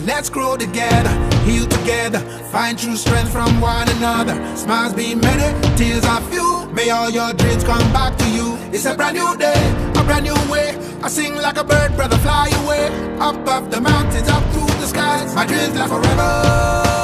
Let's grow together, heal together, find true strength from one another. Smiles be many, tears are few. May all your dreams come back to you. It's a brand new day, a brand new way. I sing like a bird, brother, fly away. Up off the mountains, up through the skies. My dreams last forever.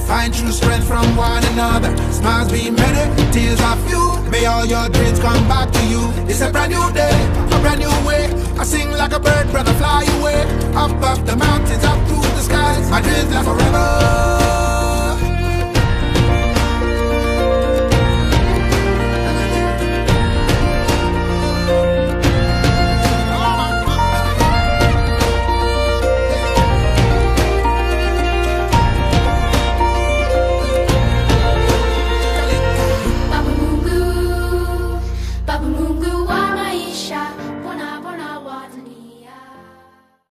Find true strength from one another. Smiles be many, tears are few. May all your dreams come back to you. It's a brand new day, a brand new way. I sing like a bird, brother, fly away. Up off the mountains, up through the skies. My dreams last forever.